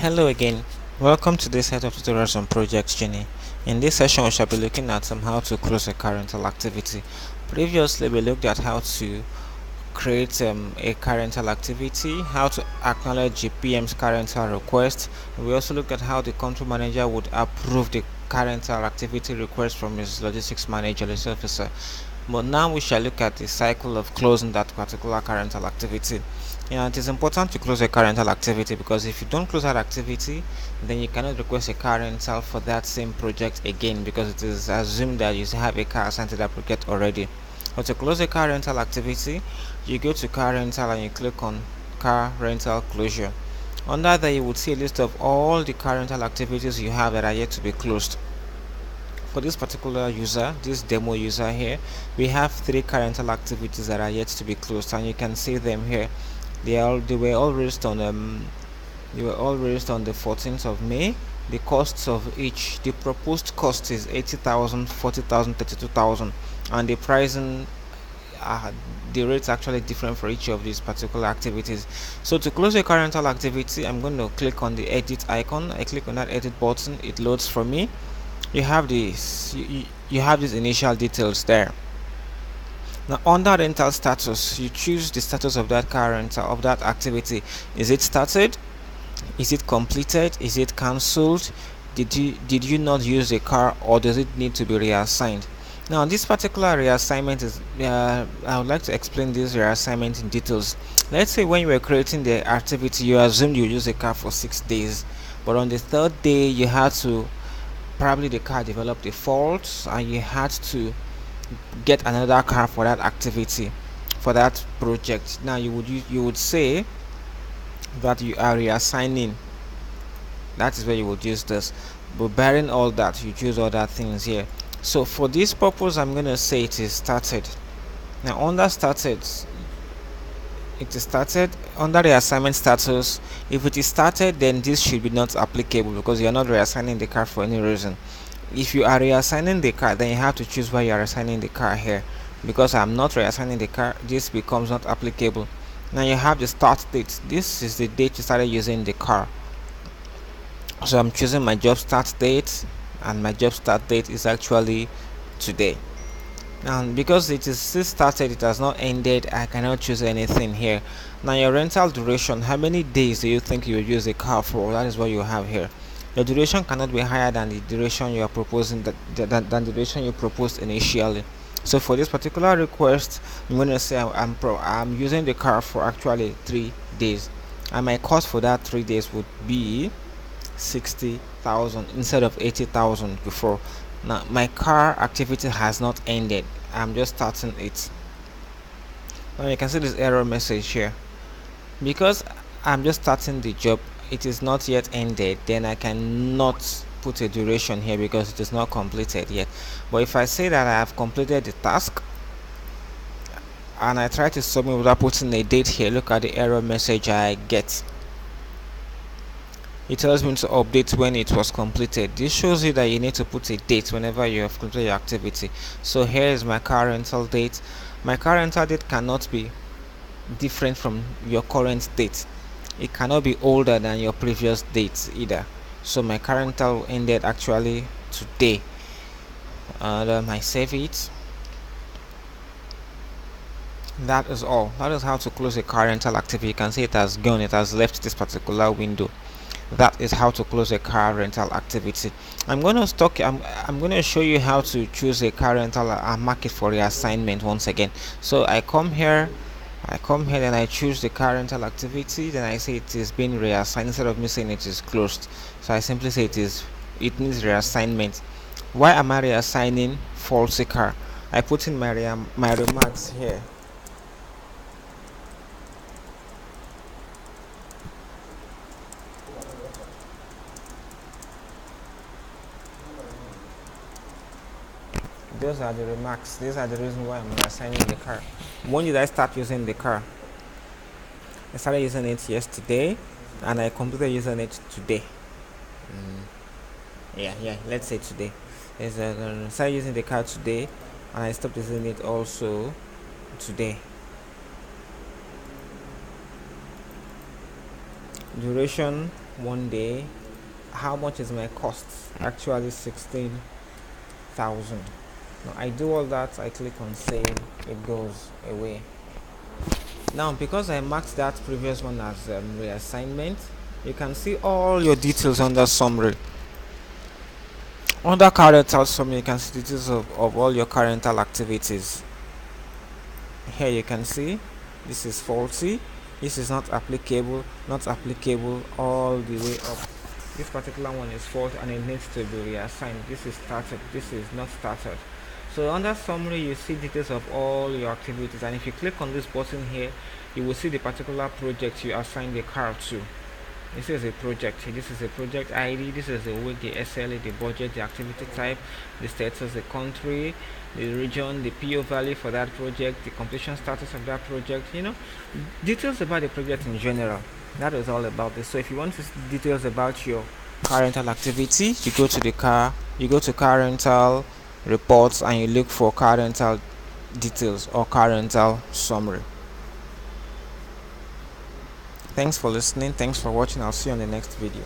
Hello again. Welcome to this set of tutorials on Project Genie. In this session, we shall be looking at how to close a car rental activity. Previously, we looked at how to create a car rental activity, how to acknowledge GPM's car rental request. We also looked at how the country manager would approve the car rental activity request from his logistics manager, the officer. But now we shall look at the cycle of closing that particular car rental activity. It is important to close a car rental activity because if you don't close that activity, then you cannot request a car rental for that same project again because it is assumed that you have a car assigned to that project already. But to close a car rental activity, you go to car rental and you click on car rental closure. Under there, you would see a list of all the car rental activities you have that are yet to be closed. For this particular user, this demo user here, we have 3 car rental activities that are yet to be closed, and you can see them here. They were all raised on the 14th of May. The costs of each, the proposed cost is 80,000, 40,000, 32,000, and the pricing, the rates actually different for each of these particular activities. So to close a car rental activity, I'm going to click on the edit icon. I click on that edit button, it loads for me. You have these initial details there. Now under rental status, you choose the status of that car rental, of that activity. Is it started? Is it completed? Is it cancelled? Did you not use the car, or does it need to be reassigned? Now this particular reassignment is I would like to explain this reassignment in details. Let's say when you were creating the activity, you assumed you use the car for 6 days, but on the 3rd day you had to, probably the car developed a fault and you had to get another car for that activity, for that project. Now you would say that you are reassigning. That is where you would use this, but bearing all that, you choose other things here. So for this purpose, I'm going to say it is started. Now under started, it is started. Under the assignment status, if it is started, then this should be not applicable because you are not reassigning the car for any reason. If you are reassigning the car, then you have to choose why you are assigning the car here. Because I'm not reassigning the car, this becomes not applicable. Now you have the start date. This is the date you started using the car. So I'm choosing my job start date, and my job start date is actually today. And because it is still started, it has not ended, I cannot choose anything here. Now your rental duration, how many days do you think you will use the car for? That is what you have here. The duration cannot be higher than the duration you are proposing, than the duration you proposed initially. So for this particular request, I'm going to say I'm using the car for actually 3 days, and my cost for that 3 days would be 60,000 instead of 80,000 before. Now my car activity has not ended, I'm just starting it. Now you can see this error message here. Because I'm just starting the job, it is not yet ended, then I cannot put a duration here because it is not completed yet. But if I say that I have completed the task and I try to submit without putting a date here, look at the error message I get. It tells me to update when it was completed. This shows you that you need to put a date whenever you have completed your activity. So here is my car rental date. My car rental date cannot be different from your current date. It cannot be older than your previous date either. So my car rental ended actually today. And I save it. That is all. That is how to close a car rental activity. You can see it has gone. It has left this particular window. That is how to close a car rental activity. I'm going to show you how to choose a car rental and mark it for reassignment once again. So I come here, then I choose the car rental activity, then I say it is being reassigned instead of me saying it is closed. So I simply say it needs reassignment. Why am I reassigning faulty car? I put in my remarks here. Those are the remarks. These are the reasons why I'm assigning the car. When did I start using the car? I started using it yesterday, and I completed using it today. Let's say today. I started using the car today, and I stopped using it also today. Duration one day. How much is my cost? Actually 16,000. Now I do all that, I click on save, it goes away. Now because I marked that previous one as reassignment, you can see all your details under summary. Under current summary, you can see details of all your current activities. Here you can see this is faulty, this is not applicable, all the way up. This particular one is faulty and it needs to be reassigned. This is started, this is not started. So under summary, you see details of all your activities, and if you click on this button here, you will see the particular project you assigned the car to. This is a project. This is a project ID. This is the week, the SLA, the budget, the activity type, the status, the country, the region, the PO value for that project, the completion status of that project. Details about the project in general. That is all about this. So if you want to see details about your car rental activity, you go to car rental reports, and you look for car rental details or car rental summary. Thanks for listening. Thanks for watching. I'll see you on the next video.